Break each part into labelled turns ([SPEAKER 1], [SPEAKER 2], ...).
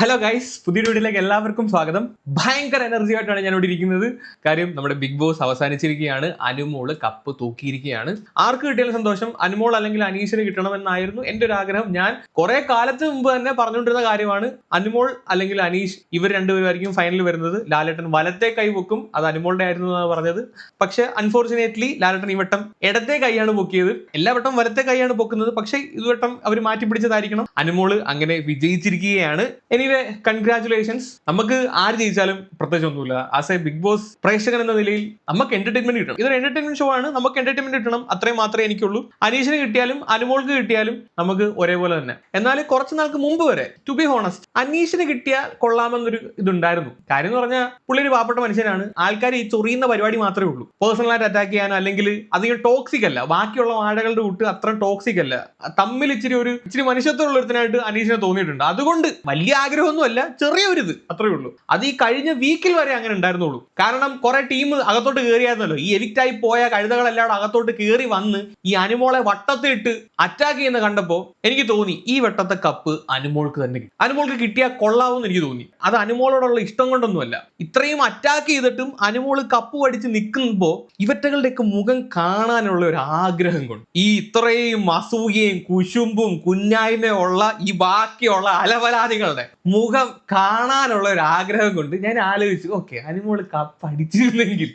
[SPEAKER 1] Hello guys, പുതിയ വീഡിയോയിലേക്ക് എല്ലാവർക്കും സ്വാഗതം. ഭയങ്കര എനർജി ആയിട്ടാണ് ഞാൻ ഇവിടെ ഇരിക്കുന്നത്. കാര്യം നമ്മുടെ ബിഗ് ബോസ് അവസാനിച്ചിരിക്കുകയാണ്. അനുമോള് കപ്പ് തൂക്കിയിരിക്കുകയാണ്. ആർക്ക് കിട്ടിയാലും സന്തോഷം. അനുമോൾ അല്ലെങ്കിൽ അനീഷിന് കിട്ടണമെന്നായിരുന്നു എൻ്റെ ഒരു ആഗ്രഹം. ഞാൻ കുറെ കാലത്ത് മുമ്പ് തന്നെ പറഞ്ഞുകൊണ്ടിരുന്ന കാര്യമാണ്. അനുമോൾ അല്ലെങ്കിൽ അനീഷ് ഇവർ രണ്ടുപേരായിരിക്കും ഫൈനലിൽ വരുന്നത്. ലാലേട്ടൻ വലത്തെ കൈ പൊക്കും, അത് അനുമോളുടെ ആയിരുന്നു എന്നാണ് പറഞ്ഞത്. പക്ഷെ അൺഫോർച്ചുനേറ്റ്ലി ലാലേട്ടൻ ഈ വട്ടം ഇടത്തെ കൈയാണ് പൊക്കിയത്. എല്ലാ വട്ടം വലത്തെ കൈയാണ് പൊക്കുന്നത്, പക്ഷെ ഇതുവട്ടം അവർ മാറ്റി പിടിച്ചതായിരിക്കണം. അനുമോള് അങ്ങനെ വിജയിച്ചിരിക്കുകയാണ്. Anyway, congratulations. നമുക്ക് ആര് ജയിച്ചാലും പ്രത്യേകിച്ച് ഒന്നുമില്ല. ആസ് എ ബിഗ് ബോസ് പ്രേക്ഷകൻ എന്ന നിലയിൽ നമുക്ക് എന്റർടൈൻമെന്റ് കിട്ടണം. ഇതൊരു എന്റർടൈൻമെന്റ് ഷോ ആണ്, നമുക്ക് എന്റർടൈൻമെന്റ് കിട്ടണം, അത്രയും മാത്രമേ എനിക്കുള്ളൂ. അനീഷിന് കിട്ടിയാലും അനുമോൾക്ക് കിട്ടിയാലും നമുക്ക് ഒരേപോലെ തന്നെ. എന്നാൽ കുറച്ച് നാൾക്ക് മുമ്പ് വരെ, ടു ബി ഹോണസ്റ്റ്, അനീഷിന് കിട്ടിയാൽ കൊള്ളാമെന്നൊരു ഇതുണ്ടായിരുന്നു. കാര്യം എന്ന് പറഞ്ഞാൽ പുള്ളി ഒരു പാവപ്പെട്ട മനുഷ്യനാണ്. ആൾക്കാർ ഈ ചൊറിയുന്ന പരിപാടി മാത്രമേ ഉള്ളൂ. പേഴ്സണലായിട്ട് അറ്റാക്ക് ചെയ്യാനോ അല്ലെങ്കിൽ അധികം ടോക്സിക് അല്ല. ബാക്കിയുള്ള വാഴകളുടെ കൂട്ട് അത്ര ടോക്സിക് അല്ല. തമ്മിൽ ഇച്ചിരി മനുഷ്യത്വമുള്ള ഒരുത്തനായിട്ട് അനീഷിനെ തോന്നിയിട്ടുണ്ട്. അതുകൊണ്ട് വലിയ ആഗ്രഹമൊന്നും അല്ല, ചെറിയൊരിത് അത്രേ ഉള്ളൂ. അത് ഈ കഴിഞ്ഞ വീക്കിൽ വരെ അങ്ങനെ ഉണ്ടായിരുന്നുള്ളൂ. കാരണം കുറെ ടീം അകത്തോട്ട് കയറിയായിരുന്നല്ലോ. ഈ എവിക്റ്റായി പോയ കഴുതകളെല്ലാം അകത്തോട്ട് കയറി വന്ന് ഈ അനുമോളെ വട്ടത്തിട്ട് അറ്റാക്ക് ചെയ്യുന്ന കണ്ടപ്പോ എനിക്ക് തോന്നി ഈ വട്ടത്തെ കപ്പ് അനുമോൾക്ക് തന്നെ കിട്ടും. അനുമോൾക്ക് കിട്ടിയാൽ കൊള്ളാവെന്ന് എനിക്ക് തോന്നി. അത് അനുമോളോടുള്ള ഇഷ്ടം കൊണ്ടൊന്നുമല്ല. ഇത്രയും അറ്റാക്ക് ചെയ്തിട്ടും അനുമോള് കപ്പ് പഠിച്ച് നിൽക്കുമ്പോ ഇവറ്റകളുടെയൊക്കെ മുഖം കാണാനുള്ള ഒരു ആഗ്രഹം കൊണ്ട്, ഈ ഇത്രയും അസൂയയും കുശുമ്പും കുഞ്ഞായ്മയും ഉള്ള ഈ ബാക്കിയുള്ള അലവലാദികളുടെ മുഖം കാണാനുള്ള ഒരു ആഗ്രഹം കൊണ്ട് ഞാൻ ആലോചിച്ചു, ഓക്കെ, അനുമോള് കപ്പ് അടിച്ചിരുന്നെങ്കിൽ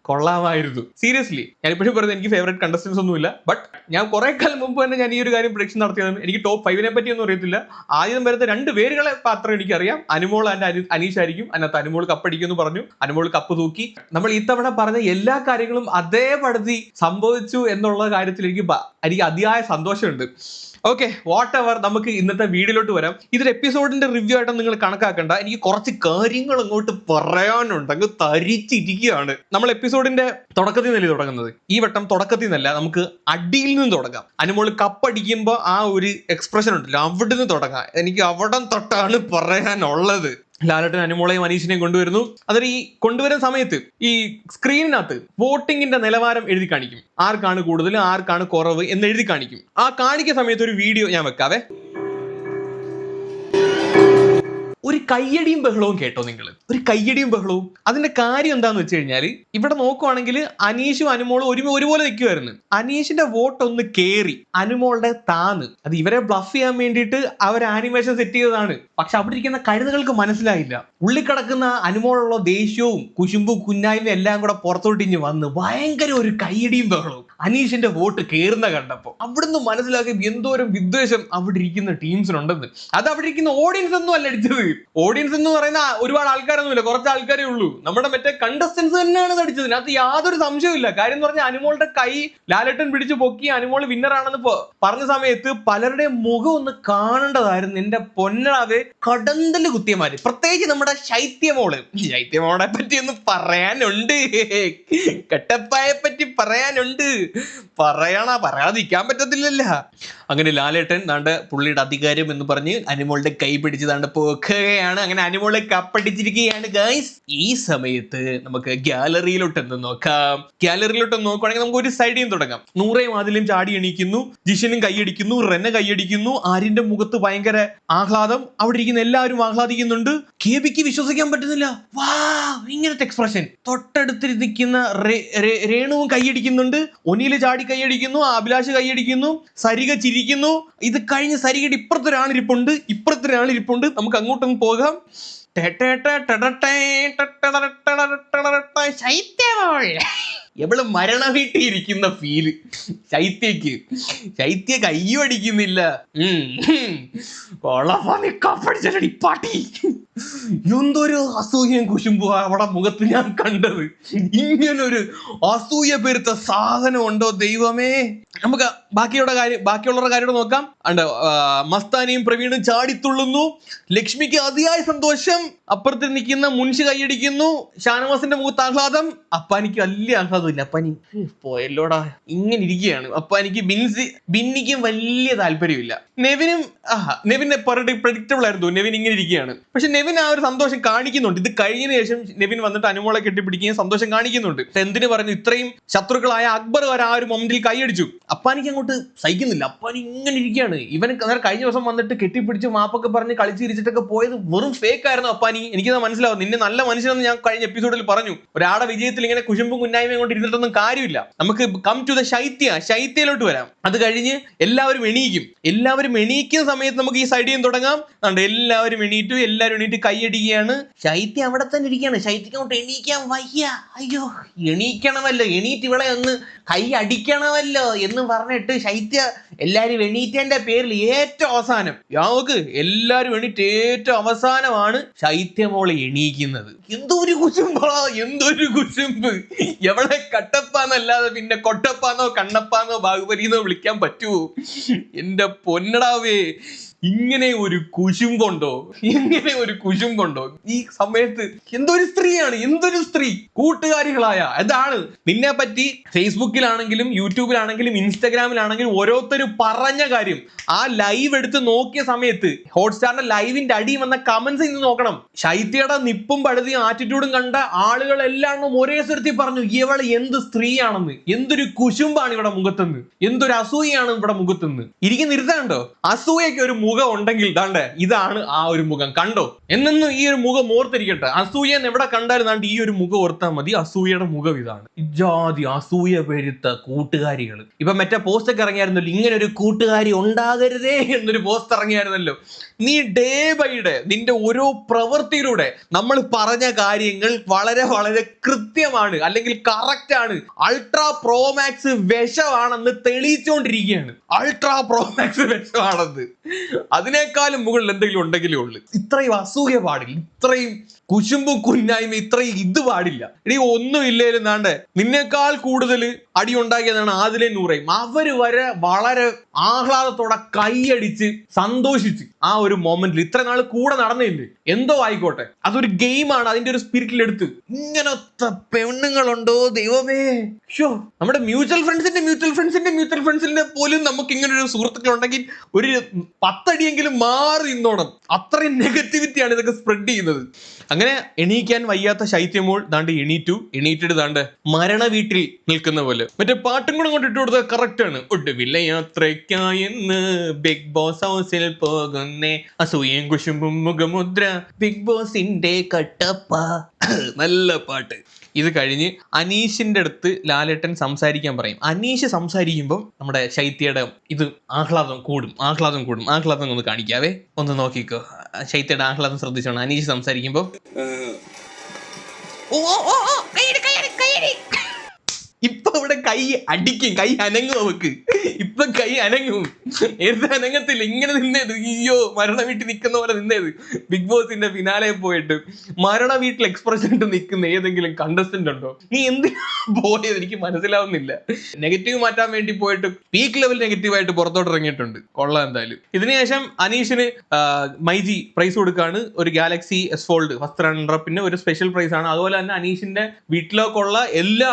[SPEAKER 1] കൊള്ളാമായിരുന്നു. സീരിയസ്ലി, ഞാൻ ഇപ്പോഴും പറയുന്നത് എനിക്ക് ഫേവറേറ്റ് കണ്ടസ്റ്റൻസ് ഒന്നുമില്ല. ബട്ട് ഞാൻ കുറെ കാലം മുമ്പ് തന്നെ ഞാൻ ഈ ഒരു കാര്യം പ്രഡിക്ഷൻ നടത്തിയതാണ്. എനിക്ക് ടോപ്പ് 5 പറ്റി ഒന്നും അറിയത്തില്ല. ആദ്യം വരുന്ന 2 പേരുകളെ മാത്രം എനിക്കറിയാം. അനുമോൾ ആൻഡ് അനീഷ് ആയിരിക്കും. അതിനകത്ത് അനുമോൾ കപ്പടിക്കുമെന്ന് പറഞ്ഞു. അനുമോൾ കപ്പ് തൂക്കി. നമ്മൾ ഇത്തവണ പറഞ്ഞ എല്ലാ കാര്യങ്ങളും അതേപടി സംഭവിച്ചു എന്നുള്ള കാര്യത്തിൽ എനിക്ക് അതിയായ സന്തോഷമുണ്ട്. ഓക്കെ, വാട്ട് എവർ, നമുക്ക് ഇന്നത്തെ വീഡിയോയിലോട്ട് വരാം. ഇതൊരു എപ്പിസോഡിന്റെ റിവ്യൂ ആയിട്ട് നിങ്ങൾ കണക്കാക്കണ്ട. എനിക്ക് കുറച്ച് കാര്യങ്ങൾ അങ്ങോട്ട് പറയാനുണ്ട്. അങ്ങ് തരിച്ചിരിക്കുകയാണ്. നമ്മൾ എപ്പിസോഡിന്റെ തുടക്കത്തിൽ നിന്നല്ലേ തുടങ്ങുന്നത്. ഈ വട്ടം തുടക്കത്തിൽ നിന്നല്ല, നമുക്ക് അടിയിൽ നിന്ന് തുടങ്ങാം. അനുമോള് കപ്പടിക്കുമ്പോൾ ആ ഒരു എക്സ്പ്രഷൻ ഉണ്ടല്ലോ, അവിടെ നിന്ന് തുടങ്ങാം. എനിക്ക് അവിടം തൊട്ടാണ് പറയാനുള്ളത്. ലാലേട്ടൻ അനുമോളെയും അനീഷിനെയും കൊണ്ടുവരുന്നു. അതൊരു ഈ കൊണ്ടുവരുന്ന സമയത്ത് ഈ സ്ക്രീനിനകത്ത് വോട്ടിങ്ങിന്റെ നിലവാരം എഴുതി കാണിക്കും. ആർക്കാണ് കൂടുതൽ, ആർക്കാണ് കുറവ് എന്ന് എഴുതി കാണിക്കും. ആ കാണിക്കുന്ന സമയത്ത് ഒരു വീഡിയോ ഞാൻ വെക്കാവേ. ഒരു കയ്യടിയും ബഹളവും കേട്ടോ നിങ്ങൾ? ഒരു കയ്യടിയും ബഹളവും. അതിന്റെ കാര്യം എന്താന്ന് വെച്ച് കഴിഞ്ഞാൽ, ഇവിടെ നോക്കുവാണെങ്കിൽ അനീഷും അനുമോളും ഒരുപോലെ നിൽക്കുമായിരുന്നു. അനീഷിന്റെ വോട്ട് ഒന്ന് കേറി അനുമോളുടെ താന്ന്. അത് ഇവരെ ബ്ലഫ് ചെയ്യാൻ വേണ്ടിയിട്ട് അവർ ആനിമേഷൻ സെറ്റ് ചെയ്തതാണ്. പക്ഷെ അവിടെ ഇരിക്കുന്ന കഴുതകൾക്ക് മനസ്സിലായില്ല. ഉള്ളിക്കിടക്കുന്ന അനുമോളുള്ള ദേഷ്യവും കുശുമ്പും കുഞ്ഞായ്മയും എല്ലാം കൂടെ പുറത്തോട്ടിഞ്ഞ് വന്ന് ഭയങ്കര ഒരു കയ്യടിയും ബഹളവും അനീഷിന്റെ വോട്ട് കേറുന്ന കണ്ടപ്പോ അവിടുന്ന് മനസ്സിലാക്കി എന്തോരം വിദ്വേഷം അവിടെ ഇരിക്കുന്ന ടീംസിനുണ്ടെന്ന്. അത് അവിടെ ഇരിക്കുന്ന ഓഡിയൻസ് ഒന്നും അല്ല അടിച്ചത്. ഓഡിയൻസ് എന്ന് പറയുന്ന ഒരുപാട് ആൾക്കാരൊന്നുമില്ല, കുറച്ച് ആൾക്കാരേ ഉള്ളൂ. നമ്മുടെ മറ്റേ കണ്ടസ്റ്റൻസ് തന്നെയാണ് അടിച്ചത്. അതിനകത്ത് യാതൊരു സംശയമില്ല. കാര്യം എന്ന് പറഞ്ഞാൽ അനുമോളുടെ കൈ ലാലേട്ടൻ പിടിച്ച് പൊക്കി അനുമോൾ വിന്നറാണെന്ന് പറഞ്ഞ സമയത്ത് പലരുടെയും മുഖം ഒന്ന് കാണേണ്ടതായിരുന്നു. എന്റെ പൊന്നടാവേ, കടന്തല് കുത്തിയമാര്. പ്രത്യേകിച്ച് നമ്മുടെ ശൈത്യമോളെ പറ്റി ഒന്ന് പറയാനുണ്ട്. കട്ടപ്പായെ പറ്റി പറയാനുണ്ട്. പറയാതിരിക്കാൻ പറ്റത്തില്ലല്ല. അങ്ങനെ ലാലേട്ടൻ നാണ്ട് പുള്ളിയുടെ അധികാരം എന്ന് പറഞ്ഞ് അനുമോളുടെ കൈ പിടിച്ച് താണ്ട് പോക്കുകയാണ്. അങ്ങനെ അനുമോളെ കപ്പടിച്ചിരിക്കുകയാണ് ഗൈസ്. ഈ സമയത്ത് നമുക്ക് ഗ്യാലറിയിലോട്ടൊന്ന് നോക്കാം. ഗ്യാലറിയിലോട്ടൊന്ന് നോക്കുകയാണെങ്കിൽ നമുക്ക് ഒരു സൈഡിൽ നിന്ന് തുടങ്ങാം. നൂറേയും ആദിലും ചാടി എണീക്കുന്നു, ജിഷനും കൈയടിക്കുന്നു, റെന കൈയടിക്കുന്നു. ആര്യന്റെ മുഖത്ത് ഭയങ്കര ആഹ്ലാദം. അവിടെ ഇരിക്കുന്ന എല്ലാവരും ആഹ്ലാദിക്കുന്നുണ്ട്. കേബിക്ക് വിശ്വസിക്കാൻ പറ്റുന്നില്ല. വാ, ഇങ്ങനത്തെ എക്സ്പ്രഷൻ. തൊട്ടടുത്തിരിക്കുന്ന രേണുവും കൈയടിക്കുന്നുണ്ട്. ഒനിയില് ചാടി കൈയടിക്കുന്നു, അഭിലാഷ് കൈയടിക്കുന്നു, സരിക ചിരിക്കുന്നു. ഇത് കഴിഞ്ഞ് സരികയുടെ ഇപ്പുറത്തൊരാളിരിപ്പുണ്ട്. നമുക്ക് അങ്ങോട്ടൊന്ന് പോകാം. എവള് മരണ വീട്ടിയിരിക്കുന്ന ഫീല് ശൈത്യ കയ്യും അടിക്കുന്നില്ല. പാട്ടി എന്തൊരു അസൂയം കുശുമ്പോ അവിടെ മുഖത്ത് ഞാൻ കണ്ടത്. ഇങ്ങനൊരു അസൂയ പെരുത്ത സാധനം ഉണ്ടോ ദൈവമേ. നമുക്ക് ബാക്കിയുള്ളവരുടെ കാര്യം നോക്കാം. മസ്താനിയും പ്രവീണും ചാടിത്തുള്ളുന്നു. ലക്ഷ്മിക്ക് അതിയായ സന്തോഷം. അപ്പുറത്ത് നിൽക്കുന്ന മുൻഷി കൈയടിക്കുന്നു. ഷാനവാസിന്റെ മുഖത്ത് ആഹ്ലാദം. അപ്പാനിക്ക് വലിയ ആഹ്ലാദമില്ല. അപ്പാനി പോയല്ലോടാ, ഇങ്ങനെ ഇരിക്കുകയാണ്. അപ്പാനിക്ക് ബിന്നിക്കും വലിയ താല്പര്യമില്ല. നെവിന് പ്രഡിക്റ്റബിൾ ആയിരുന്നു. നെവിൻ ഇങ്ങനെ ഇരിക്കുകയാണ്. പക്ഷെ നെവിൻ ആ ഒരു സന്തോഷം കാണിക്കുന്നുണ്ട്. ഇത് കഴിഞ്ഞതിന് ശേഷം നെവിൻ വന്നിട്ട് അനുമോളെ കെട്ടിപ്പിടിക്കുകയും സന്തോഷം കാണിക്കുന്നുണ്ട്. എന്തിനു പറഞ്ഞു, ഇത്രയും ശത്രുക്കളായ അക്ബർ വരെ ആ ഒരു മൊമെന്റിൽ കൈയടിച്ചു. അപ്പാനിക്ക് അങ്ങോട്ട് സഹിക്കുന്നില്ല. അപ്പാനി ഇങ്ങനെ ഇരിക്കുകയാണ്. ഇവൻ കഴിഞ്ഞ ദിവസം വന്നിട്ട് കെട്ടിപ്പിടിച്ച് മാപ്പൊക്കെ പറഞ്ഞ് കളിച്ചിരിച്ചിട്ടൊക്കെ പോയത് വെറും ഫേക്ക് ആയിരുന്നു അപ്പാനി. എനിക്കത് മനസ്സിലാവും. നിന്നെ നല്ല മനുഷ്യനെന്ന് ഞാൻ കഴിഞ്ഞ എപ്പിസോഡിൽ പറഞ്ഞു. ഒരാടെ വിജയത്തിൽ ഇങ്ങനെ കുശുമ്പും കുന്നായ്മയും കൊണ്ട് ഇരുന്നിട്ടൊന്നും കാര്യമില്ല. നമുക്ക് കം ടു ദ ശൈത്യയിലോട്ട് വരാം. അത് കഴിഞ്ഞ് എല്ലാവരും എണീക്കുന്ന സമയത്ത് നമുക്ക് ഈ സൈഡിൽ തുടങ്ങാം. എല്ലാവരും എണീറ്റ് കൈയടിക്കുകയാണ്. ശൈത്യം അവിടെ തന്നെ ഇരിക്കുകയാണ്. ശൈത്യക്ക് അങ്ങോട്ട് എണീക്കാൻ വയ്യ. അയ്യോ എണീക്കണമല്ലോ, എണീറ്റ് ഇവിടെ ഒന്ന് കൈ അടിക്കണമല്ലോ എന്ന് പറഞ്ഞിട്ട് ശൈത്യ എല്ലാരും എണീറ്റേന്റെ പേരിൽ ഏറ്റവും അവസാനം എല്ലാരും എണീറ്റ് ഏറ്റവും അവസാനമാണ് ശൈത്യമോളെ എണീക്കുന്നത്. എന്തൊരു കുശുമ്പ്. എവളെ കട്ടപ്പാന്നല്ലാതെ പിന്നെ കൊട്ടപ്പാന്നോ കണ്ണപ്പാന്നോ ബാഹുബലിന്നോ വിളിക്കാൻ പറ്റുമോ? എന്റെ പൊന്നടാവേ, ഇങ്ങനെ ഒരു കുശുമ്പുണ്ടോ? ഈ സമയത്ത് എന്തൊരു സ്ത്രീ കൂട്ടുകാരികളായ അതാണ് നിന്നെ പറ്റി ഫേസ്ബുക്കിലാണെങ്കിലും യൂട്യൂബിലാണെങ്കിലും ഇൻസ്റ്റാഗ്രാമിലാണെങ്കിലും ഓരോരുത്തർ പറഞ്ഞ കാര്യം. ആ ലൈവ് എടുത്ത് നോക്കിയ സമയത്ത് ഹോട്ട്സ്റ്റാറിന്റെ ലൈവിന്റെ അടി വന്ന കമന്റ്സ് ഇന്ന് നോക്കണം. ശൈത്യയുടെ നിപ്പും പഴുതിയും ആറ്റിറ്റ്യൂഡും കണ്ട ആളുകളെല്ലാം ഒരേ സ്വരത്തിൽ പറഞ്ഞു, ഇവള് എന്ത് സ്ത്രീയാണെന്ന്, എന്തൊരു കുശുമ്പാണ് ഇവിടെ മുഖത്തുനിന്ന്, എന്തൊരു അസൂയാണ് ഇവിടെ മുഖത്തുനിന്ന്. ഇരുത്താണ്ടോ അസൂയൊക്കെ ഒരു മുഖം ഉണ്ടെങ്കിൽ ദാണ്ടെ ഇതാണ് ആ ഒരു മുഖം. കണ്ടോ എന്നും ഈ ഒരു മുഖം ഓർത്തിരിക്കട്ടെ. അസൂയ എവിടെ കണ്ടാലും ഈ ഒരു മുഖം ഓർത്താൽ മതി. അസൂയയുടെ മുഖം ഇതാണ്. ജാതി അസൂയ പെരുത്ത കൂട്ടുകാരികൾ. ഇപ്പൊ മറ്റേ പോസ്റ്റ് ഒക്കെ ഇറങ്ങിയായിരുന്നല്ലോ, ഇങ്ങനെ ഒരു കൂട്ടുകാരി ഉണ്ടാകരുതേ എന്നൊരു പോസ്റ്റ് ഇറങ്ങിയായിരുന്നല്ലോ. നീ ഡേ ബൈ ഡേ നിന്റെ ഓരോ പ്രവൃത്തിയിലൂടെ നമ്മൾ പറഞ്ഞ കാര്യങ്ങൾ വളരെ വളരെ കൃത്യമാണ്, അല്ലെങ്കിൽ കറക്റ്റ് ആണ്. അൾട്രാ പ്രോമാക്സ് വിഷമാണെന്ന് തെളിയിച്ചുകൊണ്ടിരിക്കുകയാണ്. അതിനേക്കാളും മുകളിൽ എന്തെങ്കിലും ഉണ്ടെങ്കിലേ ഉള്ളു. ഇത്രയും അസൂയ പാടില്ല, ഇത്രയും കുശുമ്പും കുന്നായ്മ, ഇത്രയും ഇത് പാടില്ല. ഒന്നും ഇല്ലേലും നാണ്ട് നിന്നേക്കാൾ കൂടുതൽ അടി ഉണ്ടാക്കിയതാണ് ആദിലെ നൂറയും. അവര് വരെ വളരെ ആഹ്ലാദത്തോടെ കൈയടിച്ച് സന്തോഷിച്ച് ആ ഒരു മൊമെന്റിൽ ഇത്ര നാൾ കൂടെ നടന്നില്ലേ, എന്തോ ആയിക്കോട്ടെ, അതൊരു ഗെയിമാണ്. അതിന്റെ ഒരു സ്പിരിറ്റിൽ എടുത്ത് ഇങ്ങനത്തെ പെണ്ണുങ്ങളുണ്ടോ ദൈവമേ. നമ്മുടെ മ്യൂച്വൽ ഫ്രണ്ട്സിന്റെ പോലും നമുക്ക് ഇങ്ങനെ ഒരു സുഹൃത്തുക്കൾ ഉണ്ടെങ്കിൽ ഒരു 10 അടിയെങ്കിലും മാറി നിന്നോണം. അത്രയും നെഗറ്റിവിറ്റിയാണ് ഇതൊക്കെ സ്പ്രെഡ് ചെയ്യുന്നത്. അങ്ങനെ എണീക്കാൻ വയ്യാത്ത ശൈത്യമോൾ എണീറ്റിട്ട് ദാണ്ട് മരണ വീട്ടിൽ നിൽക്കുന്ന പോലെ മറ്റേ പാട്ടും കൂടെ കൊണ്ട് ഇട്ട് കൊടുത്തത് കറക്റ്റ് ആണ്. ഒടുവില്ല യാത്രയ്ക്കായെന്ന് ബിഗ് ബോസ് ഹൗസിൽ പോകുന്നേ, അസൂയയും കുശുമ്പും മുഖമുദ്ര ബിഗ് ബോസിന്റെ കട്ടപ്പ. നല്ല പാട്ട്. ഇത് കഴിഞ്ഞ് അനീഷിന്റെ അടുത്ത് ലാലേട്ടൻ സംസാരിക്കാൻ പറയും. അനീഷ് സംസാരിക്കുമ്പോൾ നമ്മുടെ ശൈത്യയുടെ ഇത് ആഹ്ലാദം കൂടും. ഒന്ന് കാണിക്കാവേ, ഒന്ന് നോക്കിക്കോ. ശൈത്യയുടെ ആഹ്ലാദം ശ്രദ്ധിച്ചോണം. അനീഷ് സംസാരിക്കുമ്പോ ഇപ്പൊ ഇവിടെ കൈ അടിക്കും, കൈ അനങ്ങും. നമുക്ക് ഇപ്പൊ കൈ അനങ്ങും. ഏത് അനങ്ങത്തില്ല, ഇങ്ങനെ നിന്നേത്. അയ്യോ മരണ വീട്ടിൽ നിൽക്കുന്ന പോലെ നിന്നേത്. ബിഗ് ബോസിന്റെ ഫിനാലെ പോയിട്ട് മരണ വീട്ടിൽ എക്സ്പ്രഷൻ ഇട്ട് നിൽക്കുന്ന ഏതെങ്കിലും കണ്ടസ്റ്റന്റ് ഉണ്ടോ? നീ എന്തിനാ പോയത്? എനിക്ക് മനസ്സിലാവുന്നില്ല. നെഗറ്റീവ് മാറ്റാൻ വേണ്ടി പോയിട്ട് പീക്ക് ലെവൽ നെഗറ്റീവായിട്ട് പുറത്തോട്ട് ഇറങ്ങിയിട്ടുണ്ട്. കൊള്ളാം എന്തായാലും. ഇതിനുശേഷം അനീഷിന് മൈജി പ്രൈസ് കൊടുക്കാണ്. ഒരു Galaxy S fold first runner പിന്നെ ഒരു സ്പെഷ്യൽ പ്രൈസ് ആണ്. അതുപോലെ തന്നെ അനീഷിന്റെ വീട്ടിലേക്കുള്ള എല്ലാ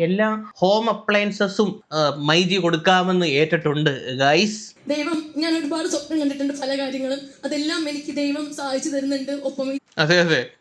[SPEAKER 1] എല്ലാ ഹോം അപ്ലയൻസസും മൈജി കൊടുക്കാമെന്ന് ഏറ്റിട്ടുണ്ട് ഗൈസ്.
[SPEAKER 2] ദൈവം, ഞാൻ ഒരുപാട് സ്വപ്നം കണ്ടിട്ടുണ്ട് പല കാര്യങ്ങളും, അതെല്ലാം എനിക്ക് ദൈവം സാധിച്ചു തരുന്നുണ്ട്. ഒപ്പം
[SPEAKER 1] അതെ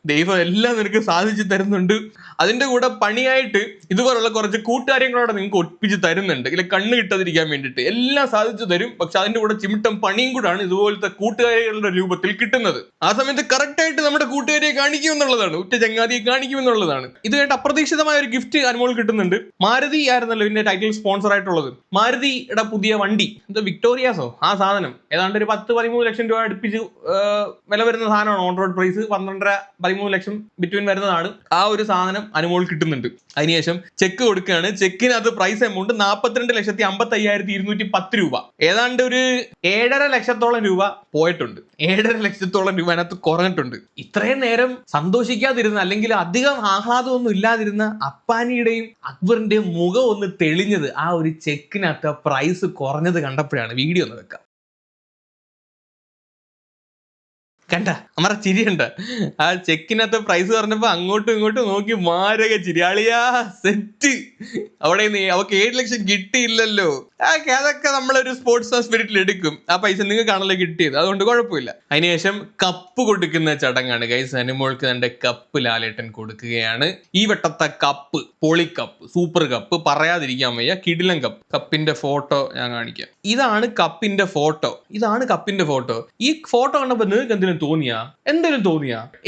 [SPEAKER 1] ദൈവം എല്ലാം നിനക്ക് സാധിച്ചു തരുന്നുണ്ട്. അതിന്റെ കൂടെ പണിയായിട്ട് ഇതുപോലുള്ള കുറച്ച് കൂട്ടുകാര്യങ്ങളോടെ നിങ്ങൾക്ക് ഒപ്പിച്ച് തരുന്നുണ്ട്. ഇല്ല കണ്ണ് കിട്ടാതിരിക്കാൻ വേണ്ടിയിട്ട് എല്ലാം സാധിച്ചു തരും. പക്ഷെ അതിന്റെ കൂടെ ചിമിട്ടം പണിയും കൂടാണ് ഇതുപോലത്തെ കൂട്ടുകാരികളുടെ രൂപത്തിൽ കിട്ടുന്നത്. ആ സമയത്ത് കറക്റ്റ് ആയിട്ട് നമ്മുടെ കൂട്ടുകാരിയെ കാണിക്കുമെന്നുള്ളതാണ്, ഉറ്റ ചങ്ങാതിയെ കാണിക്കുമെന്നുള്ളതാണ്. ഇത് കേട്ട് അപ്രതീക്ഷിതമായ ഒരു ഗിഫ്റ്റ് അനുമോൾ കിട്ടുന്നുണ്ട്. മാരുതി ആയിരുന്നല്ലോ ഇതിന്റെ ടൈറ്റിൽ സ്പോൺസർ ആയിട്ടുള്ളത്. മാരുതിയുടെ പുതിയ വണ്ടി, എന്താ വിക്ടോറിയാസോ, ആ സാധനം ഏതാണ്ട് ഒരു 10-13 ലക്ഷം രൂപ അടുപ്പിച്ച് വില വരുന്ന സാധനമാണ്. ഓൺ റോഡ് പ്രൈസ് 12.5-13 ലക്ഷം ബിറ്റ്വീൻ വരുന്നതാണ്. ആ ഒരു സാധനം അനുമോൾ കിട്ടുന്നുണ്ട്. അതിനുശേഷം ചെക്ക് കൊടുക്കുകയാണ്. ചെക്കിനകത്ത് പ്രൈസ് എമൗണ്ട് 42,55,210 രൂപ. ഏതാണ്ട് ഒരു 7.5 ലക്ഷത്തോളം രൂപ പോയിട്ടുണ്ട്. 7.5 ലക്ഷത്തോളം രൂപ അതിനകത്ത് കുറഞ്ഞിട്ടുണ്ട്. ഇത്രയും നേരം സന്തോഷിക്കാതിരുന്ന, അല്ലെങ്കിൽ അധികം ആഹ്ലാദമൊന്നും ഇല്ലാതിരുന്ന അപ്പാനിയുടെയും അക്ബറിന്റെയും മുഖം ഒന്ന് തെളിഞ്ഞത് ആ ഒരു ചെക്കിനകത്ത് പ്രൈസ് കുറഞ്ഞത് കണ്ടപ്പോഴാണ്. വീഡിയോ ഒന്ന് വെക്കാം. കണ്ട നമ്മുടെ ചിരിയുണ്ട്. ആ ചെക്കിനകത്ത് പ്രൈസ് പറഞ്ഞപ്പോ അങ്ങോട്ടും ഇങ്ങോട്ടും നോക്കി മാരക ചിരി. അളിയാ സെറ്റ്. അവിടെ അവക്ക് 7 ലക്ഷം കിട്ടിയില്ലല്ലോ. അതൊക്കെ നമ്മളൊരു സ്പോർട്സ് സ്പിരിറ്റിൽ എടുക്കും. ആ പൈസ നിങ്ങൾക്കാണല്ലോ കിട്ടിയത്, അതുകൊണ്ട് കുഴപ്പമില്ല. അതിനുശേഷം കപ്പ് കൊടുക്കുന്ന ചടങ്ങാണ് ഗൈസ്. അനുമോൾക്ക് തന്റെ കപ്പ് ലാലേട്ടൻ കൊടുക്കുകയാണ്. ഈ വട്ടത്തെ കപ്പ് പൊളിക്കപ്പ്, സൂപ്പർ കപ്പ്, പറയാതിരിക്കാൻ വയ്യ. കിടിലൻ കപ്പ്. കപ്പിന്റെ ഫോട്ടോ ഞാൻ കാണിക്കാം. ഇതാണ് കപ്പിന്റെ ഫോട്ടോ. ഈ ഫോട്ടോ കണ്ടപ്പോ നിങ്ങൾക്ക് എന്തെങ്കിലും തോന്നിയാ?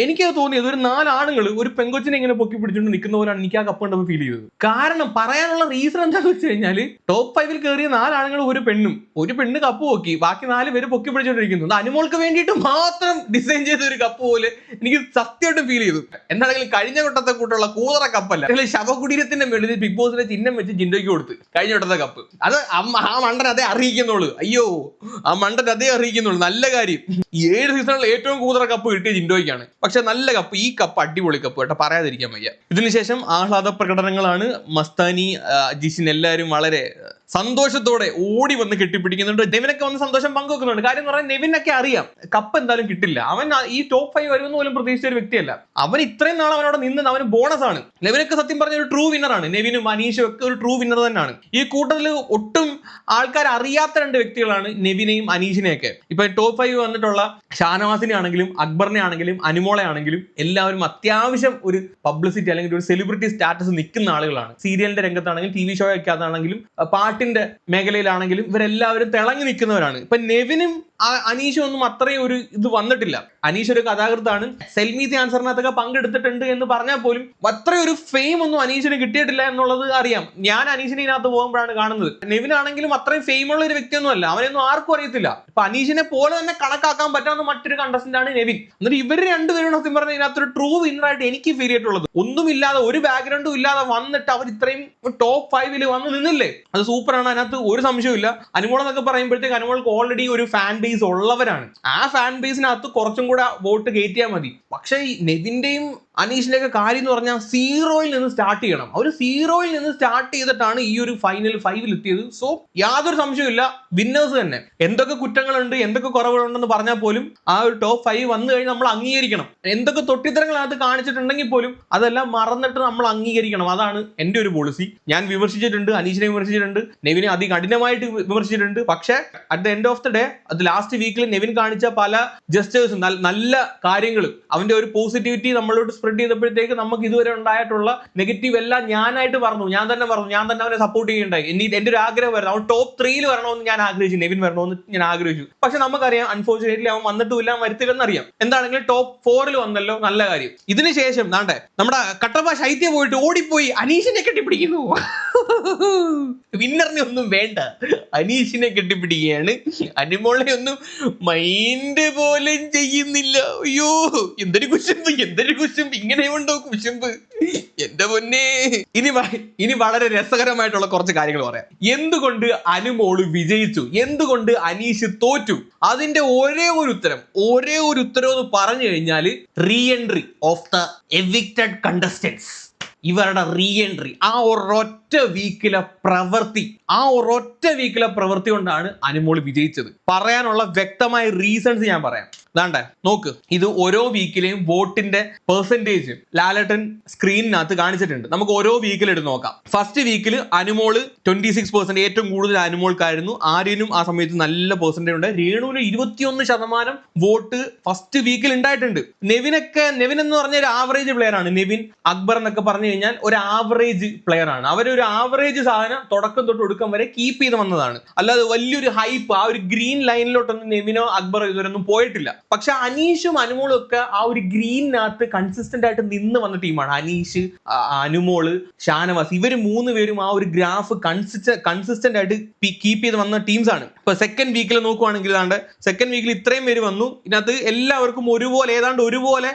[SPEAKER 1] എനിക്കത് തോന്നിയത് ഒരു 4 ആണുങ്ങൾ ഒരു പെങ്കൊച്ചിനെ ഇങ്ങനെ പൊക്കി പിടിച്ചുകൊണ്ട് നിൽക്കുന്ന പോലെയാണ് എനിക്ക് ആ കപ്പ് കണ്ടപ്പോൾ ഫീൽ ചെയ്തത്. കാരണം പറയാനുള്ള റീസൺ എന്താണെന്ന് വെച്ച് കഴിഞ്ഞാൽ ടോപ്പ് 5 കയറിയ 4 ആണുങ്ങൾ ഒരു പെണ്ണ് കപ്പ് പൊക്കി, ബാക്കി 4 പേര് പൊക്കി പിടിച്ചോണ്ടിരിക്കുന്നു. അനുമോൾക്ക് വേണ്ടിയിട്ട് മാത്രം ഡിസൈൻ ചെയ്ത ഒരു കപ്പ് പോലെ എനിക്ക് സത്യമായിട്ടും ഫീൽ ചെയ്തു. എന്താണെങ്കിലും കഴിഞ്ഞ വട്ടത്തെ കൂട്ടുള്ള കൂതറ കപ്പല്ല, ശവകുടീരത്തിന്റെ മേളിൽ ബിഗ് ബോസിന്റെ ചിഹ്നം വെച്ച് ജിൻഡോയ്ക്ക് കൊടുത്ത് കഴിഞ്ഞ വട്ടത്തെ കപ്പ്. അത് ആ മണ്ടൻ അതേ അറിയിക്കുന്നുള്ളൂ. അയ്യോ, ആ മണ്ടൻ അതേ അറിയിക്കുന്നുള്ളൂ. നല്ല കാര്യം, 7 സീസണിൽ ഏറ്റവും കൂതറ കപ്പ് കിട്ടിയ ജിൻഡോയ്ക്കാണ്. പക്ഷെ നല്ല കപ്പ്, ഈ കപ്പ് അടിപൊളി കപ്പ് കേട്ടോ, പറയാതിരിക്കാൻ വയ്യ. ഇതിനുശേഷം ആഹ്ലാദ പ്രകടനങ്ങളാണ്. മസ്താനി, ജിഷിൻ എല്ലാവരും വളരെ സന്തോഷത്തോടെ ഓടി വന്ന് കെട്ടിപ്പിടിക്കുന്നുണ്ട്. നെവിനൊക്കെ വന്ന് സന്തോഷം പങ്കുവെക്കുന്നുണ്ട്. കാര്യം എന്ന് പറഞ്ഞാൽ നെവിനൊക്കെ അറിയാം കപ്പ് എന്തായാലും കിട്ടില്ല. അവൻ ഈ ടോപ്പ് 5 വരുമെന്ന് പോലും പ്രതീക്ഷിച്ച ഒരു വ്യക്തിയല്ല. അവൻ ഇത്രയും നാൾ അവനോട് നിന്നത് അവന് ബോണസ് ആണ്. നെവിനൊക്കെ സത്യം പറഞ്ഞ ഒരു ട്രൂ വിന്നറാണ്. നെവിനും അനീഷും ഒക്കെ ഒരു ട്രൂ വിന്നർ തന്നെയാണ്. ഈ കൂട്ടത്തിൽ ഒട്ടും ആൾക്കാർ അറിയാത്ത 2 വ്യക്തികളാണ് നെവിനെയും അനീഷിനെയൊക്കെ. ഇപ്പൊ ടോപ്പ് 5 വന്നിട്ടുള്ള ഷാനവാസിനെ ആണെങ്കിലും അക്ബറിനെ ആണെങ്കിലും അനുമോളെ ആണെങ്കിലും എല്ലാവരും അത്യാവശ്യം ഒരു പബ്ലിസിറ്റി അല്ലെങ്കിൽ ഒരു സെലിബ്രിറ്റി സ്റ്റാറ്റസ് നിൽക്കുന്ന ആളുകളാണ്. സീരിയലിന്റെ രംഗത്താണെങ്കിലും TV ഷോ ഒക്കെ ആണെങ്കിലും പാട്ടിന്റെ മേഖലയിലാണെങ്കിലും ഇവരെല്ലാവരും തിളങ്ങി നിൽക്കുന്നവരാണ്. ഇപ്പൊ നെവിനും അനീഷും ഒന്നും അത്രയും ഒരു ഇത് വന്നിട്ടില്ല. അനീഷ് ഒരു കഥാകൃത്താണ്, സെൽമീതി ആൻസറിനകത്തൊക്കെ പങ്കെടുത്തിട്ടുണ്ട് എന്ന് പറഞ്ഞാൽ പോലും അത്രയൊരു ഫെയിം ഒന്നും അനീഷിന് കിട്ടിയിട്ടില്ല എന്നുള്ളത് അറിയാം. ഞാൻ അനീഷിനെ ഇതിനകത്ത് പോകുമ്പോഴാണ് കാണുന്നത്. നെവിനാണെങ്കിലും അത്രയും ഫെയിമുള്ള ഒരു വ്യക്തിയൊന്നും അല്ല, അവനൊന്നും ആർക്കും അറിയത്തില്ല. ഇപ്പൊ അനീഷിനെ പോലെ തന്നെ കണക്കാക്കാൻ പറ്റാവുന്ന മറ്റൊരു കണ്ടസ്റ്റന്റ് ആണ് നെവിൻ. എന്നിട്ട് ഇവർ രണ്ടുപേരും സത്യം പറഞ്ഞാൽ ഇതിനകത്തൊരു ട്രൂ വിന്നറായിട്ട് എനിക്ക് ഫീൽ ചെയ്തിട്ടുള്ളത്. ഒന്നുമില്ലാതെ ഒരു ബാക്ക്ഗ്രൗണ്ടും ഇല്ലാതെ വന്നിട്ട് അവർ ഇത്രയും ടോപ്പ് 5 വന്ന് നിന്നില്ലേ, അത് സൂപ്പറാണ്. അതിനകത്ത് ഒരു സംശയമില്ല. അനുമോൾ എന്നൊക്കെ പറയുമ്പോഴത്തേക്ക് അനുമോൾക്ക് ഓൾറെഡി ഒരു ഫാൻ ബേസ് ഉള്ളവരാണ്. ആ ഫാൻ ബേസിനകത്ത് കുറച്ചും കൂടെ വോട്ട് കയറ്റിയാൽ മതി. പക്ഷേ ഈ നെവിന്റെയും അനീഷിന്റെ ഒക്കെ കാര്യം എന്ന് പറഞ്ഞാൽ 0-ൽ നിന്ന് സ്റ്റാർട്ട് ചെയ്യണം. അവർ 0-ൽ നിന്ന് സ്റ്റാർട്ട് ചെയ്തിട്ടാണ് ഈ ഒരു ഫൈനൽ 5-ൽ എത്തിയത്. സോ യാതൊരു സംശയമില്ല, വിന്നേഴ്സ് തന്നെ. എന്തൊക്കെ കുറ്റങ്ങളുണ്ട്, എന്തൊക്കെ കുറവുകളുണ്ടെന്ന് പറഞ്ഞാൽ പോലും ആ ഒരു ടോപ്പ് 5 വന്നു കഴിഞ്ഞാൽ നമ്മൾ അംഗീകരിക്കണം. എന്തൊക്കെ തൊട്ടിത്തരങ്ങളകത്ത് കാണിച്ചിട്ടുണ്ടെങ്കിൽ പോലും അതെല്ലാം മറന്നിട്ട് നമ്മൾ അംഗീകരിക്കണം. അതാണ് എൻ്റെ ഒരു പോളിസി. ഞാൻ വിമർശിച്ചിട്ടുണ്ട്, അനീഷിനെ വിമർശിച്ചിട്ടുണ്ട്, നെവിനെ അതികഠിനമായിട്ട് വിമർശിച്ചിട്ടുണ്ട്. പക്ഷേ at the end of the day അത് ലാസ്റ്റ് വീക്കിൽ നെവിൻ കാണിച്ച പല ജസ്റ്റേഴ്സും നല്ല കാര്യങ്ങളും അവന്റെ ഒരു പോസിറ്റിവിറ്റി നമ്മളോട് സ്പ്രെഡ് ചെയ്തപ്പോഴത്തേക്ക് നമുക്ക് ഇതുവരെ ഉണ്ടായിട്ടുള്ള നെഗറ്റീവ് എല്ലാം ഞാൻ തന്നെ അവനെ സപ്പോർട്ട് ചെയ്യണ്ടായി. എൻ്റെ ഒരു ആഗ്രഹമായിരുന്നു അവൻ ടോപ്പ് 3-ൽ വരണമെന്ന് ഞാൻ ആഗ്രഹിച്ചു, നെവിൻ വരണമെന്ന് ഞാൻ ആഗ്രഹിച്ചു. പക്ഷെ നമുക്കറിയാം അൺഫോർച്ചുനേറ്റ്ലി അവൻ വന്നിട്ടുമില്ല, വരുത്തില്ലെന്നറിയാം. എന്താണെങ്കിലും ടോപ്പ് 4-ൽ വന്നല്ലോ, നല്ല കാര്യം. ഇതിനുശേഷം നമ്മുടെ കട്ടപ്പ ശൈത്യ പോയിട്ട് ഓടിപ്പോയി അനീഷിനെ കെട്ടിപ്പിടിക്കുന്നു. വിന്നറിനെ ഒന്നും വേണ്ട, അനീഷിനെ കെട്ടിപ്പിടിക്കുകയാണ്. അനുമോളെ ഒന്നും മൈൻഡ് പോലും ചെയ്യുന്നില്ല. അയ്യോ, എന്തൊരു കുശുമ്പ്, ഇങ്ങനെയുണ്ടോ കുശുമ്പ്, എന്റെ പൊന്നേ. ഇനി വളരെ രസകരമായിട്ടുള്ള കുറച്ച് കാര്യങ്ങൾ പറയാം. എന്തുകൊണ്ട് അനുമോള് വിജയിച്ചു, എന്തുകൊണ്ട് അനീഷ് തോറ്റു, അതിന്റെ ഒരേ ഒരു ഉത്തരം എന്ന് പറഞ്ഞു കഴിഞ്ഞാൽ re entry of the evicted contestants. ഇവരുടെ റീ എൻട്രി, ആ ഒരൊറ്റ വീക്കിലെ പ്രവൃത്തി കൊണ്ടാണ് അനുമോൾ വിജയിച്ചത്. പറയാനുള്ള വ്യക്തമായ റീസൺസ് ഞാൻ പറയാം. നോക്ക്, ഇത് ഓരോ വീക്കിലെയും വോട്ടിന്റെ പെർസെന്റേജ് ലാലേട്ടൻ സ്ക്രീനിനകത്ത് കാണിച്ചിട്ടുണ്ട്. നമുക്ക് ഓരോ വീക്കിൽ എടുത്ത് നോക്കാം. ഫസ്റ്റ് വീക്കിൽ അനുമോള് 26%, ഏറ്റവും കൂടുതൽ അനുമോൾക്കായിരുന്നു. ആര്യനും ആ സമയത്ത് നല്ല പെർസെന്റേജ് ഉണ്ട്. രേണുവിന് 21% വോട്ട് ഫസ്റ്റ് വീക്കിൽ ഉണ്ടായിട്ടുണ്ട്. നെവിൻ എന്ന് പറഞ്ഞ ഒരു ആവറേജ് പ്ലെയർ ആണ്. നെവിൻ, അക്ബർ എന്നൊക്കെ പറഞ്ഞു കഴിഞ്ഞാൽ ഒരു ആവറേജ് പ്ലെയർ ആണ്. അവരൊരു ആവറേജ് സാധനം തുടക്കം തൊട്ട് ഒടുക്കം വരെ കീപ്പ് ചെയ്ത് വന്നതാണ്. അല്ലാതെ വലിയൊരു ഹൈപ്പ്, ആ ഒരു ഗ്രീൻ ലൈനിലോട്ടൊന്നും നെവിനോ അക്ബറോ ഇതുവരെയൊന്നും പോയിട്ടില്ല. പക്ഷെ അനീഷും അനുമോളും ഒക്കെ ആ ഒരു ഗ്രീനിനകത്ത് കൺസിസ്റ്റന്റ് ആയിട്ട് നിന്ന് വന്ന ടീമാണ്. അനീഷ്, അനുമോള്, ഷാനവാസ്, ഇവര് 3 പേരും ആ ഒരു ഗ്രാഫ് കൺസിസ്റ്റന്റ് ആയിട്ട് കീപ്പ് ചെയ്ത് വന്ന ടീംസ് ആണ്. ഇപ്പൊ സെക്കൻഡ് വീക്കിൽ നോക്കുവാണെങ്കിൽ സെക്കൻഡ് വീക്കിൽ ഇത്രയും പേര് വന്നു. ഇതിനകത്ത് എല്ലാവർക്കും ഏതാണ്ട് ഒരുപോലെ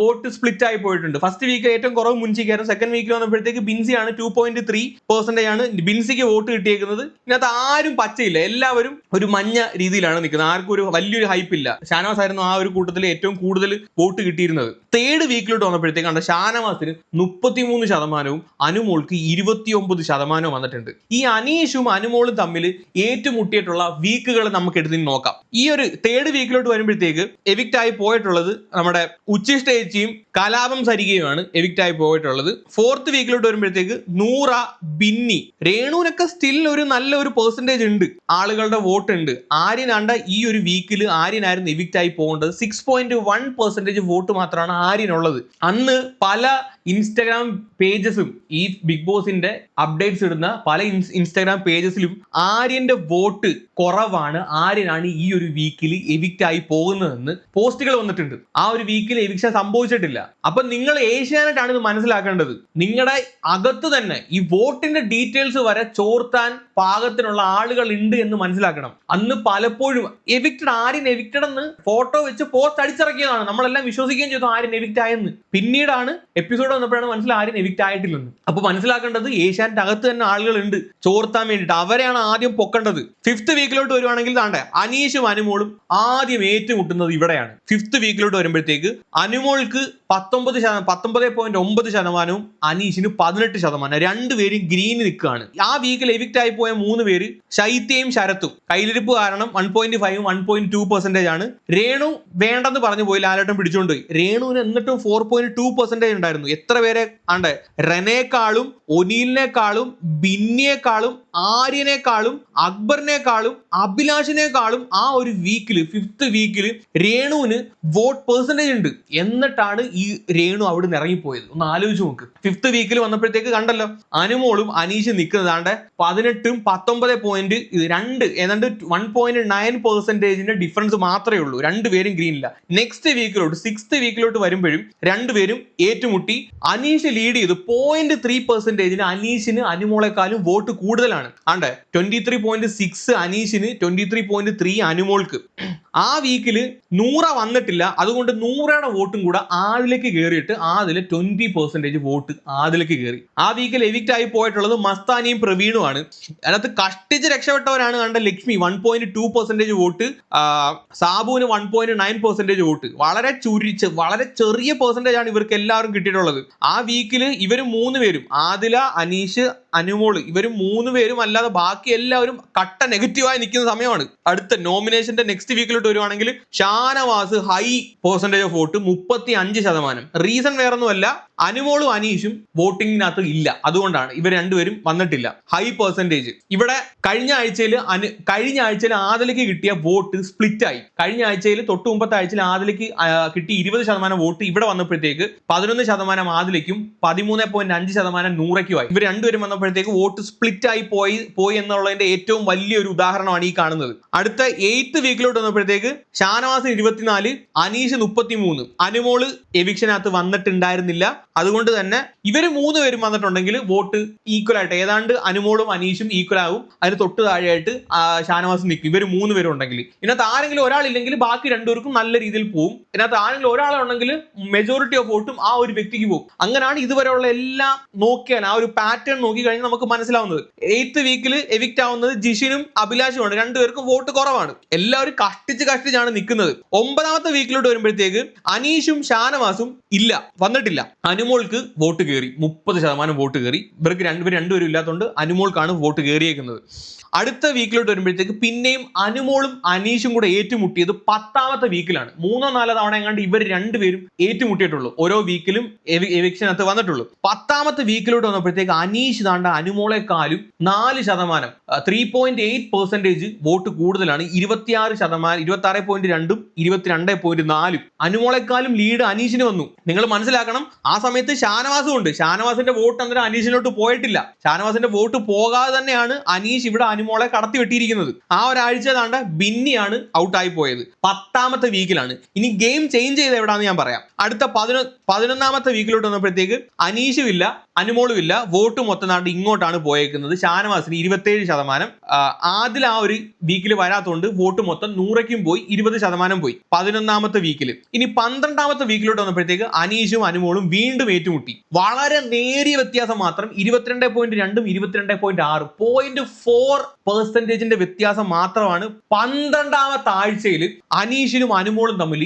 [SPEAKER 1] വോട്ട് സ്പ്ലിറ്റ് ആയി പോയിട്ടുണ്ട്. ഫസ്റ്റ് വീക്കിൽ ഏറ്റവും കുറവ് മുൻഷിക്കായിരുന്നു. സെക്കൻഡ് വീക്കിൽ വന്നപ്പോഴത്തേക്ക് ബിൻസിയാണ് 2.3% ബിൻസിക്ക് വോട്ട് കിട്ടിയേക്കുന്നത്. ഇതിനകത്ത് ആരും പച്ചയില്ല, എല്ലാവരും ഒരു മഞ്ഞ രീതിയിലാണ് നിൽക്കുന്നത്. ആർക്കും ഒരു വലിയൊരു ഹൈപ്പ് ഇല്ല. ഷാനവാസ് ആയിരുന്നു ആ ഒരു കൂട്ടത്തിൽ ഏറ്റവും കൂടുതൽ വോട്ട് കിട്ടിയിരുന്നത്. തേർഡ് വീക്കിലോട്ട് വന്നപ്പോഴത്തേക്ക് കണ്ട ഷാനവാസിന് 33%, അനുമോൾക്ക് 29% വന്നിട്ടുണ്ട്. ഈ അനീഷും അനുമോളും തമ്മിൽ ഏറ്റുമുട്ടിയിട്ടുള്ള വീക്കുകൾ നമുക്ക് എടുത്ത് നോക്കാം. ഈ ഒരു തേർഡ് വീക്കിലോട്ട് വരുമ്പോഴത്തേക്ക് എവിക്റ്റ് ആയി പോയിട്ടുള്ളത് നമ്മുടെ ഉച്ചിഷ്ടേച്ചിയും കലാപം സരികയുമാണ് എവിക്റ്റ് ആയി പോയിട്ടുള്ളത്. ഫോർത്ത് വീക്കിലോട്ട് വരുമ്പോഴത്തേക്ക് നൂറ, ബിന്നി, രേണുവിനൊക്കെ സ്റ്റിൽ ഒരു നല്ല ഒരു പെർസെന്റേജ് ഉണ്ട്, ആളുകളുടെ വോട്ട് ഉണ്ട്. ആര്യനാണ്ട ഈ ഒരു വീക്കിൽ ആര്യനായിരുന്നു എവിക്റ്റ് ആയി പോകേണ്ടത്. 6.1% വോട്ട് മാത്രമാണ് ആര്യനുള്ളത്. അന്ന് പല ഇൻസ്റ്റാഗ്രാം പേജസും ഈ ബിഗ് ബോസിന്റെ അപ്ഡേറ്റ്സ് ഇടുന്ന പല ഇൻസ്റ്റാഗ്രാം പേജസിലും ആര്യന്റെ വോട്ട് കുറവാണ്, ആര്യനാണ് ഈ ഒരു വീക്കിൽ എവിക്റ്റ് ആയി പോകുന്നതെന്ന് പോസ്റ്റുകൾ വന്നിട്ടുണ്ട്. ആ ഒരു വീക്കിൽ എവിക്ഷൻ സംഭവിച്ചിട്ടില്ല. അപ്പൊ നിങ്ങൾ ഏഷ്യാനെറ്റാണ് ഇത് മനസ്സിലാക്കേണ്ടത്. നിങ്ങളുടെ അകത്ത് തന്നെ ഈ വോട്ടിന്റെ ഡീറ്റെയിൽസ് വരെ ചോർത്താൻ പാകത്തിനുള്ള ആളുകൾ ഉണ്ട് എന്ന് മനസ്സിലാക്കണം. അന്ന് പലപ്പോഴും എവിക്റ്റഡ്, ആര്യൻ എവിക്റ്റഡ് എന്ന് ഫോട്ടോ വെച്ച് പോസ്റ്റ് അടിച്ചിറക്കിയതാണ്. നമ്മളെല്ലാം വിശ്വസിക്കുകയും ചെയ്തു ആര്യൻ എവിക്റ്റ് ആയെന്ന്. പിന്നീടാണ് എപ്പിസോഡ് വന്നപ്പോഴാണ് മനസ്സിലായി ആര്യൻ എവിക്റ്റ് ആയിട്ടില്ലെന്ന്. അപ്പൊ മനസ്സിലാക്കേണ്ടത് ഏഷ്യാനെറ്റ് അകത്ത് തന്നെ ആളുകൾ ഉണ്ട് ചോർത്താൻ വേണ്ടിയിട്ട്. അവരെയാണ് ആദ്യം പൊക്കേണ്ടത്. ഫിഫ്ത് വീക്കിലോട്ട് വരുവാണെങ്കിൽ താണ്ടെ അനീഷും അനുമോളും ആദ്യം ഏറ്റുമുട്ടുന്നത് ഇവിടെയാണ്. ഫിഫ്ത് വീക്കിലോട്ട് വരുമ്പോഴത്തേക്ക് അനുമോൾക്ക് 19.9%, അനീഷിന് 18%. രണ്ടുപേരും ഗ്രീന് നിൽക്കുകയാണ്. ആ വീക്കിൽ എവിക്റ്റ് ആയി പോയ 3 പേര് ശൈത്യയും ശരത്തും. കയ്യിലിരിപ്പ് കാരണം 1.5ഉം 1.2% ആണ്. രേണു വേണ്ടെന്ന് പറഞ്ഞു പോയി, ലാലേട്ടൻ പിടിച്ചുകൊണ്ട് പോയി. രേണുവിന് എന്നിട്ടും 4.2% ഉണ്ടായിരുന്നു. എത്ര പേരെ ആണ്ടെ, റെനേക്കാളും ഒനീലിനേക്കാളും ബിന്നിയേക്കാളും ആര്യനേക്കാളും അക്ബറിനേക്കാളും അഭിലാഷിനേക്കാളും ആ ഒരു വീക്കില്, ഫിഫ്ത് വീക്കില് രേണുവിന് വോട്ട് പെർസെന്റേജ് ഉണ്ട്. എന്നിട്ടാണ് ഈ രേണു അവിടെ നിന്ന് ഇറങ്ങിപ്പോയത്. ഒന്ന് ആലോചിച്ച് നോക്ക്. ഫിഫ്ത് വീക്കിൽ വന്നപ്പോഴത്തേക്ക് കണ്ടല്ലോ അനുമോളും അനീഷും നിൽക്കുന്നതാണ്ട് 18ഉം 19.2, ഏതാണ്ട് 1.9% ഡിഫറൻസ് മാത്രമേ ഉള്ളൂ. രണ്ടുപേരും ഗ്രീനില്ല. നെക്സ്റ്റ് വീക്കിലോട്ട് 6th വീക്കിലോട്ട് വരുമ്പോഴും രണ്ടുപേരും ഏറ്റുമുട്ടി. അനീഷ് ലീഡ് ചെയ്തു 0.3%. അനീഷിന് അനുമോളെക്കാളും വോട്ട് കൂടുതലാണ്. ആണ്ടെ 23.6 അനീഷിന്, 23.3 അനുമോൾക്ക്. ആ വീക്കില് 100 വന്നിട്ടില്ല. അതുകൊണ്ട് 100യുടെ വോട്ടും കൂടെ ആദിലേക്ക് കയറിയിട്ട് ആദില് 20% വോട്ട് ആദിലേക്ക് കയറി. ആ വീക്കിൽ എവിക്റ്റ് ആയി പോയിട്ടുള്ളത് മസ്താനിയും പ്രവീണുമാണ്. അതിനകത്ത് കഷ്ടിച്ച് രക്ഷപ്പെട്ടവരാണ് കണ്ട ലക്ഷ്മി 1.2% വോട്ട്, സാബുവിന് 1.9% വോട്ട്. വളരെ ചെറിയ പെർസെന്റേജ് ആണ് ഇവർക്ക് എല്ലാവരും കിട്ടിയിട്ടുള്ളത്. ആ വീക്കില് ഇവർ 3 പേരും, ആദില, അനീഷ്, അനുമോള്, ഇവരും 3 പേരും അല്ലാതെ ബാക്കി എല്ലാവരും കട്ട നെഗറ്റീവായി നിൽക്കുന്ന സമയമാണ്. അടുത്ത നോമിനേഷന്റെ നെക്സ്റ്റ് വീക്കിലോട്ട് വരുവാണെങ്കിൽ Shanavas high percentage of vote 35%. Reason വേറൊന്നുമല്ല, അനുമോളും അനീഷും വോട്ടിങ്ങിനകത്ത് ഇല്ല. അതുകൊണ്ടാണ് ഇവർ രണ്ടുപേരും വന്നിട്ടില്ല. High percentage. ഇവിടെ കഴിഞ്ഞ ആഴ്ചയിൽ ആദിലേക്ക് കിട്ടിയ വോട്ട് സ്പ്ലിറ്റ് ആയി. കഴിഞ്ഞ ആഴ്ചയിൽ തൊട്ട് മുമ്പത്തെ ആഴ്ചയിൽ ആദിലേക്ക് കിട്ടി 20% വോട്ട്. ഇവിടെ വന്നപ്പോഴത്തേക്ക് 11% ആദിലേക്കും 13.5% നൂറയ്ക്കുമായി. ഇവർ രണ്ടുപേരും വന്നപ്പോഴത്തേക്ക് വോട്ട് സ്പ്ലിറ്റ് ആയി പോയി എന്നുള്ളതിന്റെ ഏറ്റവും വലിയൊരു ഉദാഹരണമാണ് ഈ കാണുന്നത്. അടുത്ത 8th വീക്കിലോട്ട് വന്നപ്പോഴത്തേക്ക് ഷാനവാസിന് 24, അനീഷ് 33, അനുമോള് എവിക്ഷനകത്ത് വന്നിട്ടുണ്ടായിരുന്നില്ല. അതുകൊണ്ട് തന്നെ ഇവര് 3 പേരും വന്നിട്ടുണ്ടെങ്കിൽ വോട്ട് ഈക്വൽ ആയിട്ട് ഏതാണ്ട് അനുമോളും അനീഷും ഈക്വൽ ആവും. അതിന് തൊട്ട് താഴെയായിട്ട് ഷാനവാസ് നിൽക്കും. ഇവർ 3 പേരുണ്ടെങ്കിൽ. ഇതിനകത്ത് ആരെങ്കിലും ഒരാളില്ലെങ്കിൽ ബാക്കി രണ്ടുപേർക്കും നല്ല രീതിയിൽ പോകും. ഇതിനകത്ത് ആരെങ്കിലും ഒരാളുണ്ടെങ്കിൽ മെജോറിറ്റി ഓഫ് വോട്ടും ആ ഒരു വ്യക്തിക്ക് പോകും. അങ്ങനെയാണ് ഇതുവരെയുള്ള എല്ലാം നോക്കിയാൽ ആ ഒരു പാറ്റേൺ നോക്കി കഴിഞ്ഞാൽ നമുക്ക് മനസ്സിലാവുന്നത്. 8th വീക്കിൽ എവിക്റ്റ് ആവുന്നത് ജിഷിനും അഭിലാഷുമാണ്. രണ്ടുപേർക്കും വോട്ട് കുറവാണ്. എല്ലാവരും കഷ്ടിച്ചാണ് നിൽക്കുന്നത്. 9th വീക്കിലോട്ട് വരുമ്പോഴത്തേക്ക് അനീഷും ഷാനവാസും ഇല്ല, വന്നിട്ടില്ല. അനുമോൾക്ക് വോട്ട് കയറി, 30% വോട്ട് കയറി. ഇവർക്ക് രണ്ടുപേരും ഇല്ലാത്തതുകൊണ്ട് അനുമോൾക്കാണ് വോട്ട് കയറിയേക്കുന്നത്. അടുത്ത വീക്കിലോട്ട് വരുമ്പോഴത്തേക്ക് പിന്നെയും അനുമോളും അനീഷും കൂടെ ഏറ്റുമുട്ടിയത് 10th വീക്കിലാണ്. 3-4 തവണ എങ്ങാണ്ട് ഇവർ രണ്ടുപേരും ഏറ്റുമുട്ടിയിട്ടുള്ളൂ. ഓരോ വീക്കിലും എവിക്ഷനകത്ത് വന്നിട്ടുള്ളൂ. 10th വീക്കിലോട്ട് വന്നപ്പോഴത്തേക്ക് അനീഷ് താണ്ട അനുമോളെക്കാളും 4%, 3.8% വോട്ട് കൂടുതലാണ്. 26.2ഉം 22.4. അനുമോളെക്കാളും ലീഡ് അനീഷിന് വന്നു. നിങ്ങൾ മനസ്സിലാക്കണം, ആ സമയത്ത് ഷാനവാസും ഉണ്ട്. ഷാനവാസിന്റെ വോട്ട് അന്നേരം അനീഷിലോട്ട് പോയിട്ടില്ല. ഷാനവാസിന്റെ വോട്ട് പോകാതെ തന്നെയാണ് അനീഷ് ഇവിടെ അനുമോളെ കടത്തി വെട്ടിയിരിക്കുന്നത്. ആ ഒരാഴ്ച താണ്ട ബിന്നിയാണ് ഔട്ടായി പോയത്. 10th വീക്കിലാണ്. ഇനി ഗെയിം ചേഞ്ച് ചെയ്ത് എവിടാന്ന് ഞാൻ പറയാം. അടുത്ത 11th വീക്കിലോട്ട് വന്നപ്പോഴത്തേക്ക് അനീഷും ഇല്ല, അനുമോളും ഇല്ല. വോട്ട് മൊത്തം നാണ്ട് ഇങ്ങോട്ടാണ് പോയേക്കുന്നത്. ഷാനവാസിന് 27%. ആദിൽ ആ ഒരു വീക്കിൽ വരാത്തതുകൊണ്ട് വോട്ട് മൊത്തം 100ക്കും പോയി, 20% പോയി 11th വീക്കിൽ. ഇനി 12th വീക്കിലോട്ട് വന്നപ്പോഴത്തേക്ക് അനീഷും അനുമോളും വീണ്ടും വീണ്ടും ഏറ്റുമുട്ടി. വളരെ നേരിയ വ്യത്യാസം മാത്രം, 22.2 22.6 വ്യത്യാസം മാത്രമാണ് 12ാമത്തെ ആഴ്ചയിൽ അനീഷിനും അനുമോളും തമ്മിൽ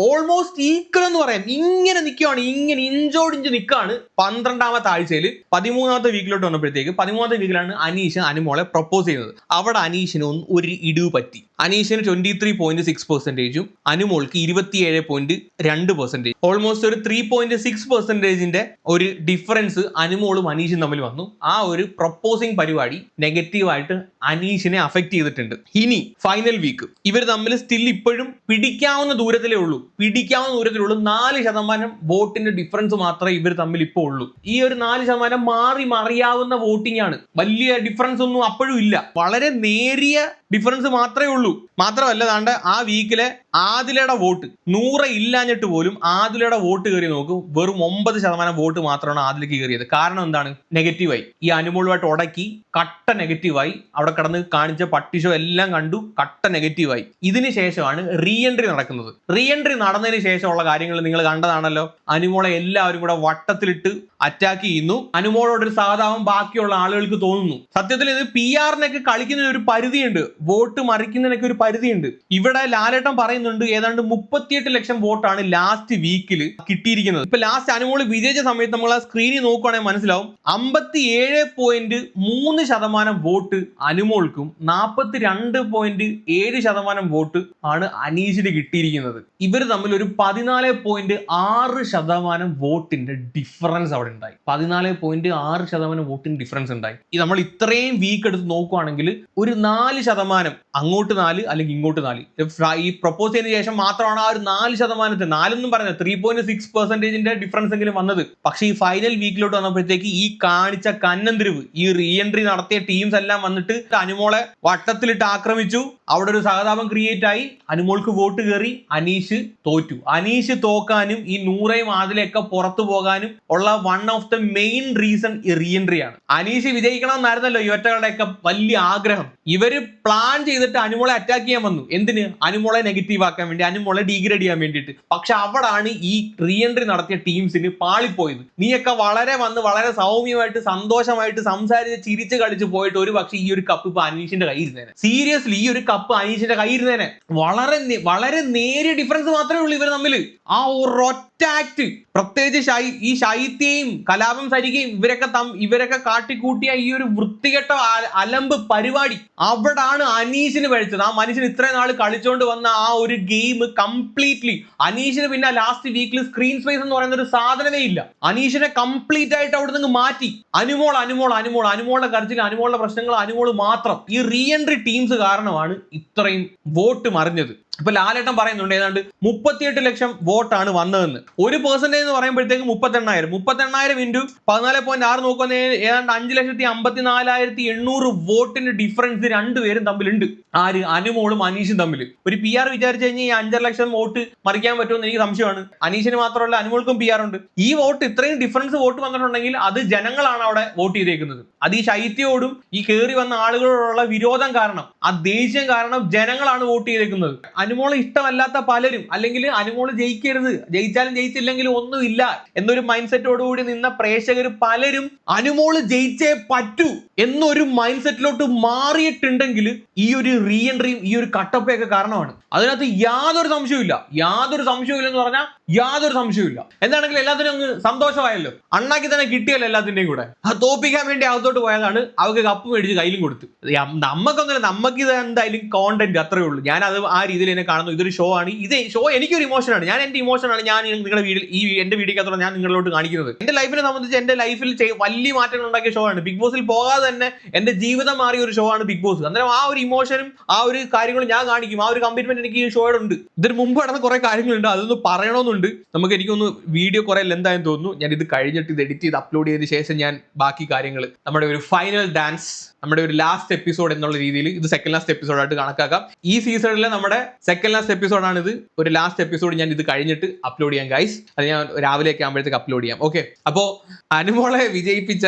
[SPEAKER 1] ഓൾമോസ്റ്റ് ഈക്വൽ എന്ന് പറയാം. ഇങ്ങനെ നിൽക്കുകയാണ്, ഇങ്ങനെ ഇഞ്ചോടിഞ്ച് നിൽക്കുകയാണ് 12ാമത്തെ ആഴ്ചയിൽ. 13ാമത്തെ വീക്കിലോട്ട് വന്നപ്പോഴത്തേക്ക് 13ാമത്തെ വീക്കിലാണ് അനീഷ് അനുമോളെ പ്രപ്പോസ് ചെയ്യുന്നത്. അവിടെ അനീഷിന് ഒരു ഇടിവ് പറ്റി. അനീഷിന് 23.6%, അനുമോൾക്ക് 27.2%. ഓൾമോസ്റ്റ് ഒരു 3.6% ഒരു ഡിഫറൻസ് അനുമോളും അനീഷും തമ്മിൽ വന്നു. ആ ഒരു പ്രപ്പോസിങ് പരിപാടി നെഗറ്റീവായിട്ട് അനീഷിനെ അഫക്ട് ചെയ്തിട്ടുണ്ട്. ഇനി ഫൈനൽ വീക്ക് ഇവർ തമ്മിൽ സ്റ്റിൽ ഇപ്പോഴും പിടിക്കാവുന്ന ദൂരത്തിലേ ഉള്ളൂ. 4% വോട്ടിന്റെ ഡിഫറൻസ് മാത്രമേ ഇവർ തമ്മിൽ ഇപ്പോൾ ഉള്ളൂ. ഈ ഒരു 4% മാറി മറിയാവുന്ന വോട്ടിംഗ് ആണ്. വലിയ ഡിഫറൻസ് ഒന്നും അപ്പോഴും ഇല്ല. വളരെ നേരിയ ഡിഫറൻസ് മാത്രമേ ഉള്ളൂ. മാത്രമല്ല ദാണ്ട് ആ വീക്കിലെ ആദിലയുടെ വോട്ട് 100 ഇല്ലാഞ്ഞിട്ട് പോലും ആദിലയുടെ വോട്ട് കയറി നോക്കും, വെറും 9% വോട്ട് മാത്രമാണ് ആദിലേക്ക് കയറിയത്. കാരണം എന്താണ്? നെഗറ്റീവായി. ഈ അനുമോളുമായിട്ട് ഉടക്കി കട്ട നെഗറ്റീവായി. അവിടെ കിടന്ന് കാണിച്ച പട്ടി ഷോ എല്ലാം കണ്ടു, കട്ട നെഗറ്റീവായി. ഇതിന് ശേഷമാണ് റീ എൻട്രി നടക്കുന്നത്. റീ എൻട്രി നടന്നതിന് ശേഷമുള്ള കാര്യങ്ങൾ നിങ്ങൾ കണ്ടതാണല്ലോ. അനുമോളെ എല്ലാവരും കൂടെ വട്ടത്തിലിട്ട് അറ്റാക്ക് ചെയ്യുന്നു. അനുമോളോടൊരു സഹതാപം ബാക്കിയുള്ള ആളുകൾക്ക് തോന്നുന്നു. സത്യത്തിൽ ഇത് PR-നൊക്കെ കളിക്കുന്നതിന് ഒരു പരിധിയുണ്ട്, വോട്ട് മറിക്കുന്നതിനൊക്കെ ഒരു പരിധിയുണ്ട്. ഇവിടെ ലാലേട്ടൻ പറയുന്നുണ്ട് ഏതാണ്ട് 38 ലക്ഷം വോട്ടാണ് ലാസ്റ്റ് വീക്കിൽ കിട്ടിയിരിക്കുന്നത്. ഇപ്പൊ ലാസ്റ്റ് അനുമോള് വിജയിച്ച സമയത്ത് നമ്മൾ ആ സ്ക്രീനിൽ നോക്കുകയാണെങ്കിൽ മനസ്സിലാവും 57.3% വോട്ട് അനുമോൾക്കും 42.7% വോട്ട് ആണ് അനീഷിന് കിട്ടിയിരിക്കുന്നത്. ഇവർ തമ്മിൽ ഒരു 14.6% വോട്ടിന്റെ ഡിഫറൻസ് അവിടെ ഉണ്ടായി. 14.6% വോട്ടിന് ഡിഫറൻസ് ഉണ്ടായി. നമ്മൾ ഇത്രയും വീക്ക് എടുത്ത് നോക്കുവാണെങ്കിൽ ഒരു 4% അങ്ങോട്ട് 4 അല്ലെങ്കിൽ ഇങ്ങോട്ട് 4 ഈ പ്രപ്പോസ് ചെയ്തതിനു ശേഷം മാത്രമാണ് ആ ഒരു 4%, 4 പറയുന്നത് 3.6% ഡിഫറൻസ് എങ്കിലും വന്നത്. പക്ഷേ ഈ ഫൈനൽ വീക്കിലോട്ട് വന്നപ്പോഴത്തേക്ക് ഈ കാണിച്ച കന്നന്തിരിവ്, ഈ റീ എൻട്രി നടത്തിയ ടീംസ് എല്ലാം വന്നിട്ട് അനുമോളെ വട്ടത്തിലിട്ട് ആക്രമിച്ചു. അവിടെ ഒരു സഹതാപം ക്രിയേറ്റ് ആയി. അനുമോൾക്ക് വോട്ട് കയറി. അനീഷ് തോറ്റു. അനീഷ് തോക്കാനും ഈ 100 ആദിലൊക്കെ പുറത്തു പോകാനും ഉള്ള one of the main reason ഈ റീ എൻട്രി ആണ്. അനീഷ് വിജയിക്കണം എന്നായിരുന്നല്ലോ ഇവറ്റകളുടെയൊക്കെ വലിയ ആഗ്രഹം. ഇവര് പ്ലാൻ ചെയ്തിട്ട് അനുമോളെ അറ്റാക്ക് ചെയ്യാൻ വന്നു. എന്തിന്? അനുമോളെ നെഗറ്റീവ് ആക്കാൻ വേണ്ടി, അനുമോളെ ഡീഗ്രേഡ് ചെയ്യാൻ വേണ്ടിയിട്ട്. പക്ഷെ അവിടാണ് ഈ റീ എൻട്രി നടത്തിയ ടീംസിന് പാളിപ്പോയത്. നീയൊക്കെ വളരെ സൗമ്യമായിട്ട് സന്തോഷമായിട്ട് സംസാരിച്ച് ചിരിച്ച് കളിച്ച് പോയിട്ട് ഒരു പക്ഷേ ഈ ഒരു കപ്പ് ഇപ്പൊ അനീഷിന്റെ കയ്യിൽ ഇരുന്നേനെ. സീരിയസ്ലി ഈ ഒരു കപ്പ് അനീഷിന്റെ കയ്യിൽ ഇരുന്നേനെ. വളരെ നേരിയ ഡിഫറൻസ് മാത്രമേ ഉള്ളൂ ഇവർ തമ്മിൽ. ആ ഒരൊറ്റ ആക്ട്, പ്രത്യേകിച്ച് ഈ ശൈത്യയും കലാപം സരികയും ഇവരൊക്കെ കാട്ടിക്കൂട്ടിയ ഈ ഒരു വൃത്തികെട്ട അലമ്പ് പരിപാടി, അവിടാണ് അനീഷിന് പഴിച്ചത്. ആ മനുഷ്യൻ ഇത്രയും നാൾ കളിച്ചോണ്ട് വന്ന ആ ഒരു ഗെയിം കംപ്ലീറ്റ്ലി അനീഷിന് പിന്നെ ലാസ്റ്റ് വീക്കിൽ സ്ക്രീൻ സ്പേസ് എന്ന് പറയുന്ന ഒരു സാധനമേ ഇല്ല. അനീഷിനെ കംപ്ലീറ്റ് ആയിട്ട് അവിടെ നിന്ന് മാറ്റി. അനുമോളുടെ കരച്ചിൽ, അനുമോളുടെ പ്രശ്നങ്ങൾ, അനുമോള് മാത്രം. ഈ റീ എൻട്രി ടീംസ് കാരണമാണ് ഇത്രയും വോട്ട് മറിഞ്ഞത്. ഇപ്പൊ ലാലേട്ടൻ പറയുന്നുണ്ട് ഏതാണ്ട് 38 ലക്ഷം വോട്ടാണ് വന്നതെന്ന്. 1% എന്ന് പറയുമ്പോഴത്തേക്ക് 38,000 ഇൻറ്റു 14.6 നോക്കുന്ന ഏതാണ്ട് 5,54,800 വോട്ടിന്റെ ഡിഫറൻസ് രണ്ടുപേരും തമ്മിലുണ്ട്. ആര്? അനുമോളും അനീഷും തമ്മിൽ. ഒരു PR വിചാരിച്ചു കഴിഞ്ഞാൽ ഈ 5 ലക്ഷം വോട്ട് മറിക്കാൻ പറ്റുമെന്ന് എനിക്ക് സംശയമാണ്. അനീഷിന് മാത്രമല്ല അനുമോൾക്കും PR ഉണ്ട്. ഈ വോട്ട് ഇത്രയും ഡിഫറൻസ് വോട്ട് വന്നിട്ടുണ്ടെങ്കിൽ അത് ജനങ്ങളാണ് അവിടെ വോട്ട് ചെയ്തേക്കുന്നത്. അത് ഈ ശൈത്യയോടും ഈ കയറി വന്ന ആളുകളോടുള്ള വിരോധം കാരണം, ആ ദേഷ്യം കാരണം ജനങ്ങളാണ് വോട്ട് ചെയ്തേക്കുന്നത്. അനുമോളെ ഇഷ്ടമല്ലാത്ത പലരും, അല്ലെങ്കിൽ അനുമോള് ജയിക്കരുത്, ജയിച്ചാലും ജയിച്ചില്ലെങ്കിലും ഒന്നുമില്ല എന്നൊരു മൈൻഡ് സെറ്റോടുകൂടി നിന്ന പ്രേക്ഷകർ പലരും അനുമോള് ജയിച്ചേ പറ്റൂ എന്നൊരു മൈൻഡ് സെറ്റിലോട്ട് മാറിയിട്ടുണ്ടെങ്കിൽ ഈ ഒരു റീ എൻട്രിയും ഈ ഒരു കട്ടപ്പയൊക്കെ കാരണമാണ്. അതിനകത്ത് യാതൊരു സംശയവും എന്ന് പറഞ്ഞാൽ യാതൊരു സംശയവും. എന്താണെങ്കിലും എല്ലാത്തിനും അങ്ങ് സന്തോഷമായല്ലോ. അണ്ണാക്കി തന്നെ കിട്ടിയല്ലോ എല്ലാത്തിന്റെയും കൂടെ. അത് തോപ്പിക്കാൻ വേണ്ടി അകത്തോട്ട് പോയതാണ്. അവർക്ക് കപ്പ് മേടിച്ച് കയ്യിലും കൊടുത്തു. നമുക്കൊന്നുമില്ല, നമുക്ക് ഇത് എന്തായാലും കോണ്ടന്റ് അത്രേ ഉള്ളൂ. ഞാൻ അത് ആ രീതിയിൽ തന്നെ കാണുന്നു. ഇതൊരു ഷോ ആണ്. ഇത് ഷോ എനിക്കൊരു ഇമോഷനാണ്. എന്റെ ഇമോഷനാണ് ഞാൻ നിങ്ങളുടെ എന്റെ വീഡിയോക്കകത്തോടെ ഞാൻ നിങ്ങളിലോട്ട് കാണിക്കുന്നത്. എന്റെ ലൈഫിനെ സംബന്ധിച്ച് എന്റെ ലൈഫിൽ വലിയ മാറ്റങ്ങൾ ഉണ്ടാക്കിയ ഷോ ആണ്. ബിഗ് ബോസിൽ പോകാതെ തന്നെ എന്റെ ജീവിതം മാറിയ ഒരു ഷോ ആണ് ബിഗ് ബോസ്. അന്നേരം ആ ഒരു ഇമോഷനും ആ ഒരു കാര്യങ്ങളും ഞാൻ കാണിക്കും. ആ ഒരു കമ്മിറ്റ്മെന്റ് എനിക്ക് ഈ ഷോയോട് ഉണ്ട്. ഇതിന് മുമ്പ് നടന്ന കുറെ കാര്യങ്ങളുണ്ട്, അതൊന്ന് പറയണമെന്നുണ്ട്. എനിക്കൊന്ന് വീഡിയോ കുറെ ലെന്തായെന്ന് തോന്നുന്നു. ഞാൻ ഇത് കഴിഞ്ഞിട്ട് ഇത് എഡിറ്റ് ചെയ്ത് അപ്ലോഡ് ചെയ്തതിന് ശേഷം ഞാൻ ബാക്കി കാര്യങ്ങൾ നമ്മുടെ ഒരു ഫൈനൽ ഡാൻസ്, നമ്മുടെ ഒരു ലാസ്റ്റ് എപ്പിസോഡ് എന്നുള്ള രീതിയിൽ ഇത് സെക്കൻഡ് ലാസ്റ്റ് എപ്പിസോഡായിട്ട് കണക്കാക്കാം. ഈ സീസണിലെ നമ്മുടെ സെക്കൻഡ് ലാസ്റ്റ് എപ്പിസോഡാണ് ഇത്. ഒരു ലാസ്റ്റ് എപ്പിസോഡ് ഞാൻ ഇത് കഴിഞ്ഞിട്ട് അപ്ലോഡ് ചെയ്യാം ഗൈസ്. അത് ഞാൻ രാവിലെയൊക്കെ ആകുമ്പോഴത്തേക്ക് അപ്ലോഡ് ചെയ്യാം. ഓക്കെ, അപ്പോൾ അനുമോളെ വിജയിപ്പിച്ച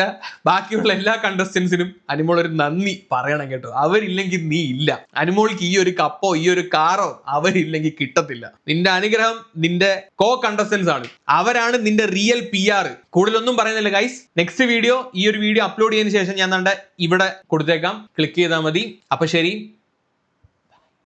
[SPEAKER 1] ബാക്കിയുള്ള എല്ലാ കണ്ടസ്റ്റൻസിനും അനുമോൾ ഒരു നന്ദി പറയണം കേട്ടോ. അവരില്ലെങ്കിൽ നീ ഇല്ല. അനുമോൾക്ക് ഈ ഒരു കപ്പോ ഈ ഒരു കാറോ അവരില്ലെങ്കിൽ കിട്ടത്തില്ല. നിന്റെ അനുഗ്രഹം നിന്റെ കോ കണ്ടസ്റ്റൻസ് ആണ്. അവരാണ് നിന്റെ റിയൽ PR. കൂടുതലൊന്നും പറയുന്നില്ല ഗൈസ്. നെക്സ്റ്റ് വീഡിയോ ഈ ഒരു വീഡിയോ അപ്ലോഡ് ചെയ്തതിനു ശേഷം ഞാൻ ഇവിടെ കൊടുത്തേക്കാം. ക്ലിക്ക് ചെയ്താൽ മതി. അപ്പൊ ശരി.